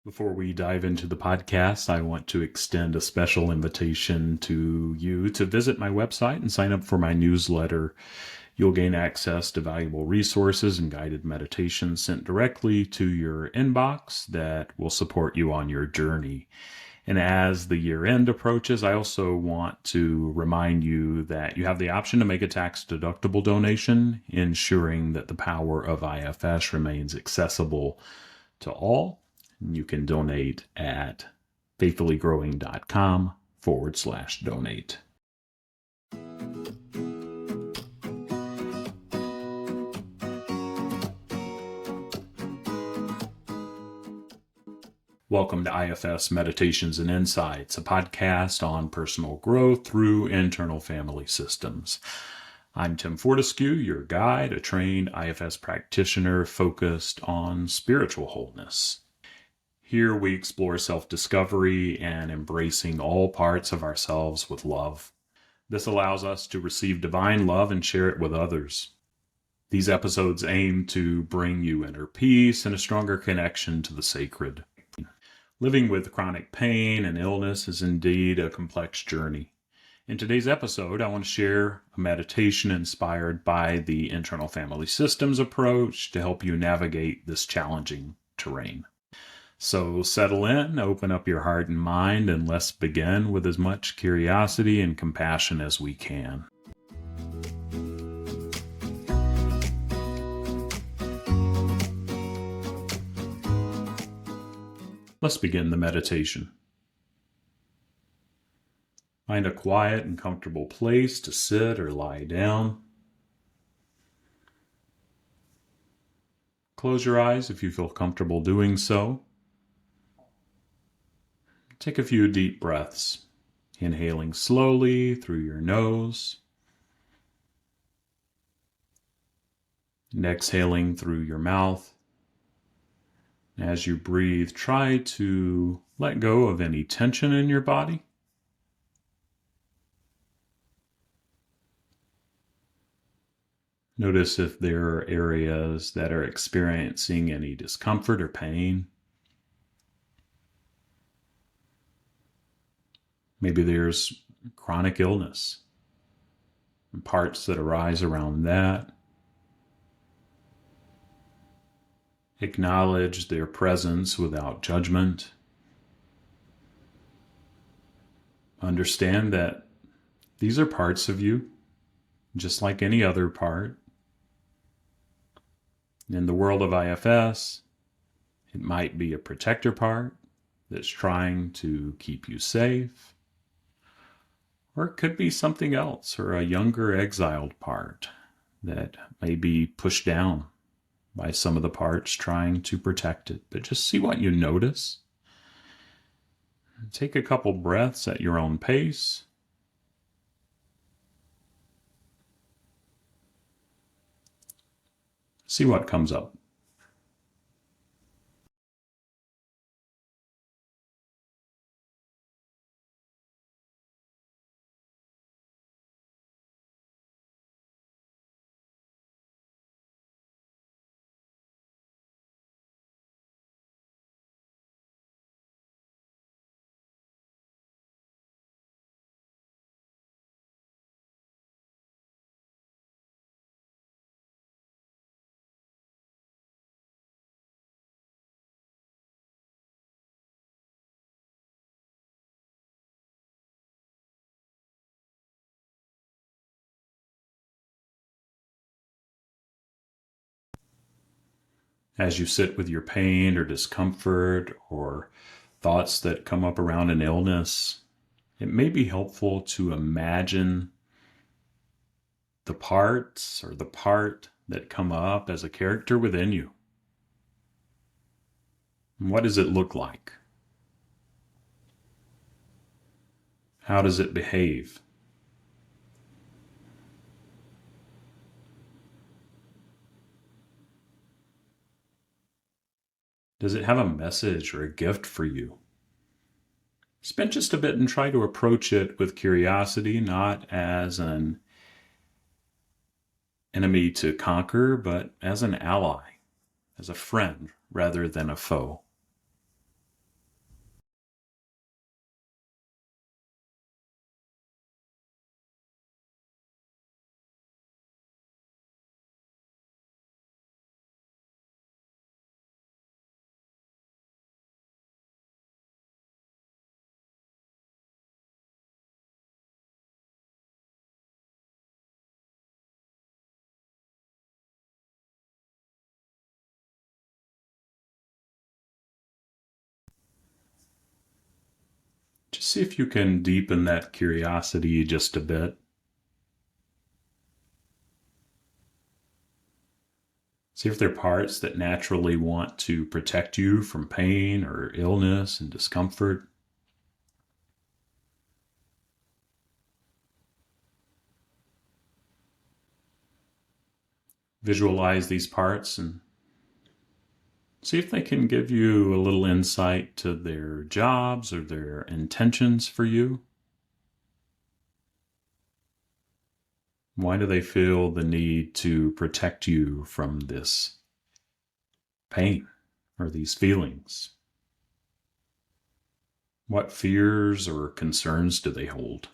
Before we dive into the podcast, I want to extend a special invitation to you to visit my website and sign up for my newsletter. You'll gain access to valuable resources and guided meditations sent directly to your inbox that will support you on your journey. And as the year end approaches, I also want to remind you that you have the option to make a tax-deductible donation, ensuring that the power of IFS remains accessible to all. You can donate at faithfullygrowing.com/donate. Welcome to IFS Meditations and Insights, a podcast on personal growth through internal family systems. I'm Tim Fortescue, your guide, a trained IFS practitioner focused on spiritual wholeness. Here we explore self-discovery and embracing all parts of ourselves with love. This allows us to receive divine love and share it with others. These episodes aim to bring you inner peace and a stronger connection to the sacred. Living with chronic pain and illness is indeed a complex journey. In today's episode, I want to share a meditation inspired by the internal family systems approach to help you navigate this challenging terrain. So settle in, open up your heart and mind, and let's begin with as much curiosity and compassion as we can. Let's begin the meditation. Find a quiet and comfortable place to sit or lie down. Close your eyes if you feel comfortable doing so. Take a few deep breaths, inhaling slowly through your nose and exhaling through your mouth. As you breathe, try to let go of any tension in your body. Notice if there are areas that are experiencing any discomfort or pain. Maybe there's chronic illness and parts that arise around that. Acknowledge their presence without judgment. Understand that these are parts of you, just like any other part. In the world of IFS, it might be a protector part that's trying to keep you safe. Or it could be something else, or a younger exiled part that may be pushed down by some of the parts trying to protect it. But just see what you notice. Take a couple breaths at your own pace. See what comes up. As you sit with your pain or discomfort or thoughts that come up around an illness, it may be helpful to imagine the parts or the part that come up as a character within you. And what does it look like? How does it behave? Does it have a message or a gift for you? Spend just a bit and try to approach it with curiosity, not as an enemy to conquer, but as an ally, as a friend rather than a foe. see if you can deepen that curiosity just a bit. See if there are parts that naturally want to protect you from pain or illness and discomfort. Visualize these parts and see if they can give you a little insight to their jobs or their intentions for you. Why do they feel the need to protect you from this pain or these feelings? What fears or concerns do they hold?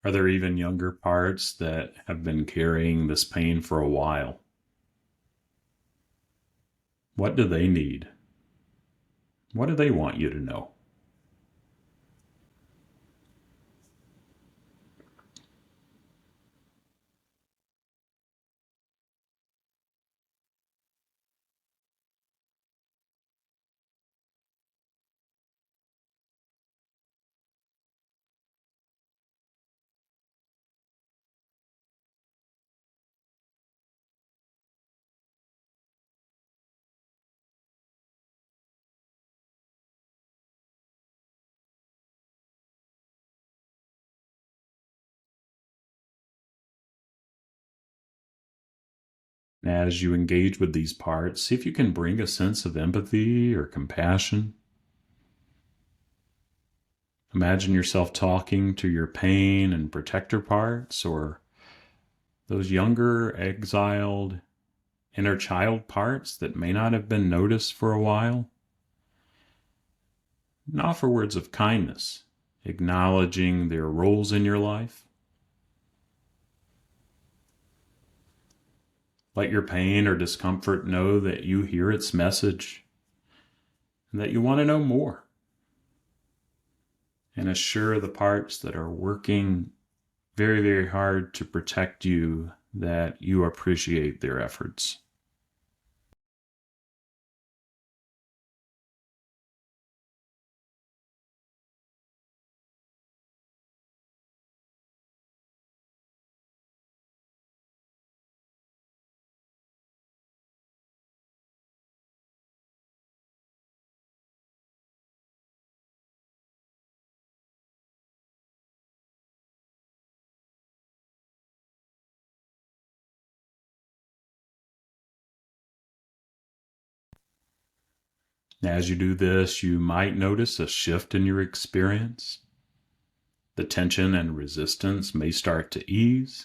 Are there even younger parts that have been carrying this pain for a while? What do they need? What do they want you to know? As you engage with these parts, see if you can bring a sense of empathy or compassion. Imagine yourself talking to your pain and protector parts, or those younger, exiled, inner child parts that may not have been noticed for a while. And offer words of kindness, acknowledging their roles in your life. Let your pain or discomfort know that you hear its message and that you want to know more. And assure the parts that are working very, very hard to protect you that you appreciate their efforts. As you do this, you might notice a shift in your experience. The tension and resistance may start to ease.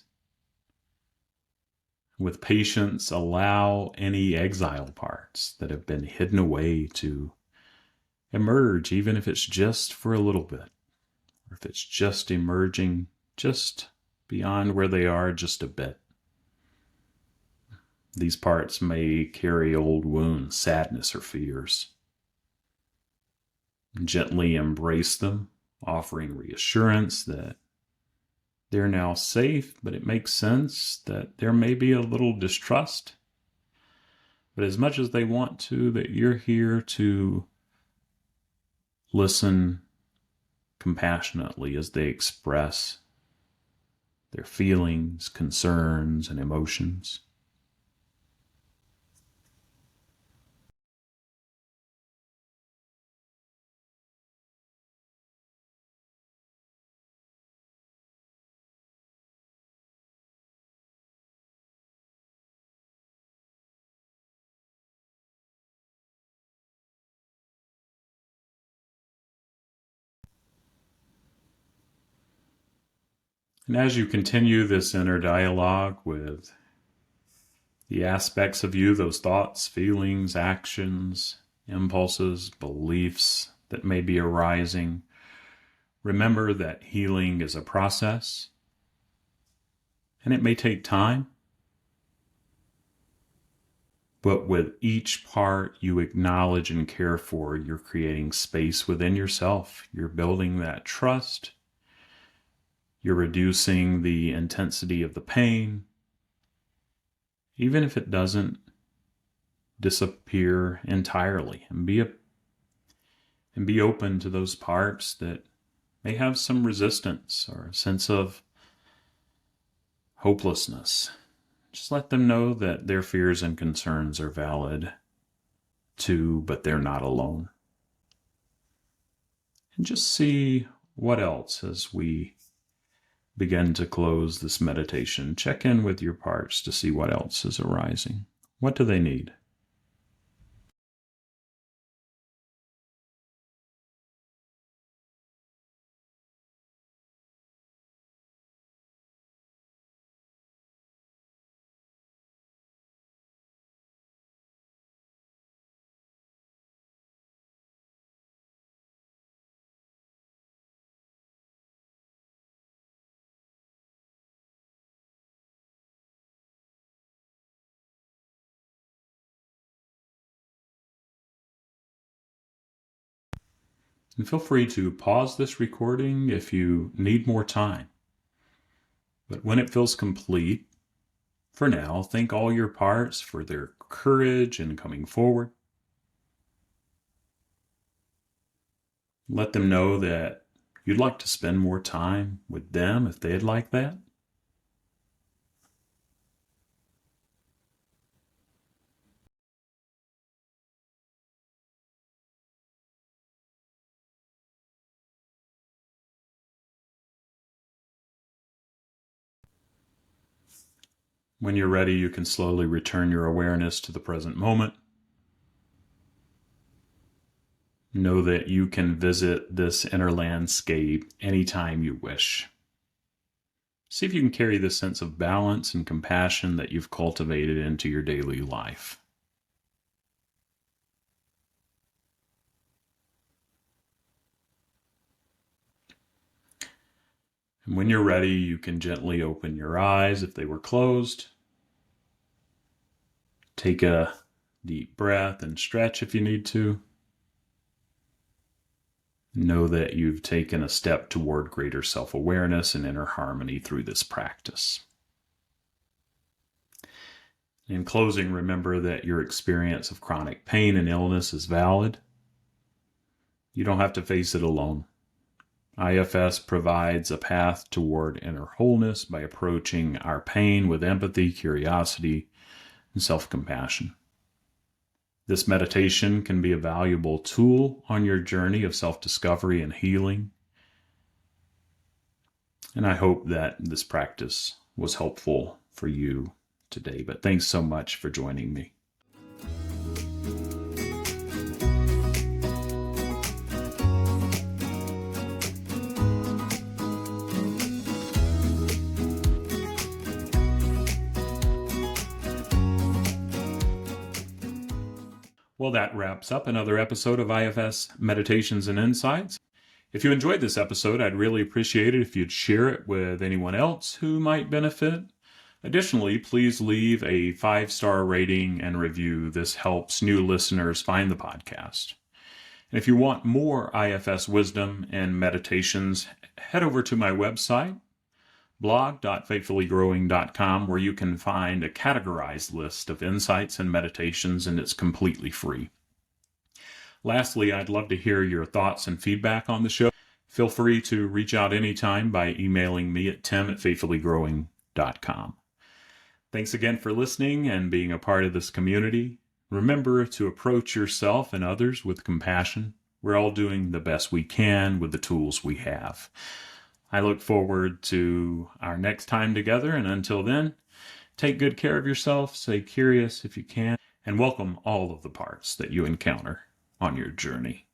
With patience, allow any exile parts that have been hidden away to emerge, even if it's just for a little bit, or if it's just emerging just beyond where they are just a bit. These parts may carry old wounds, sadness, or fears. Gently embrace them, offering reassurance that they're now safe, but it makes sense that there may be a little distrust. But as much as they want to, that you're here to listen compassionately as they express their feelings, concerns, and emotions. And as you continue this inner dialogue with the aspects of you, those thoughts, feelings, actions, impulses, beliefs that may be arising, Remember that healing is a process, and it may take time, but with each part you acknowledge and care for, you're creating space within yourself. You're building that trust. You're reducing the intensity of the pain, even if it doesn't disappear entirely, and be open to those parts that may have some resistance or a sense of hopelessness. Just let them know that their fears and concerns are valid too, but they're not alone. And just see what else as we begin to close this meditation. Check in with your parts to see what else is arising. What do they need? And feel free to pause this recording if you need more time. But when it feels complete, for now, thank all your parts for their courage in coming forward. Let them know that you'd like to spend more time with them if they'd like that. When you're ready, you can slowly return your awareness to the present moment. Know that you can visit this inner landscape anytime you wish. See if you can carry this sense of balance and compassion that you've cultivated into your daily life. And when you're ready, you can gently open your eyes if they were closed. Take a deep breath and stretch if you need to. Know that you've taken a step toward greater self-awareness and inner harmony through this practice. In closing, remember that your experience of chronic pain and illness is valid. You don't have to face it alone. IFS provides a path toward inner wholeness by approaching our pain with empathy, curiosity, and self-compassion. This meditation can be a valuable tool on your journey of self-discovery and healing. And I hope that this practice was helpful for you today. But thanks so much for joining me. Well, that wraps up another episode of IFS Meditations and Insights. If you enjoyed this episode, I'd really appreciate it if you'd share it with anyone else who might benefit. Additionally, please leave a 5-star rating and review. This helps new listeners find the podcast. And if you want more IFS wisdom and meditations, head over to my website, blog.faithfullygrowing.com, where you can find a categorized list of insights and meditations, and it's completely free. Lastly, I'd love to hear your thoughts and feedback on the show. Feel free to reach out anytime by emailing me at tim@faithfullygrowing.com. Thanks again for listening and being a part of this community. Remember to approach yourself and others with compassion. We're all doing the best we can with the tools we have. I look forward to our next time together, and until then, take good care of yourself, stay curious if you can, and welcome all of the parts that you encounter on your journey.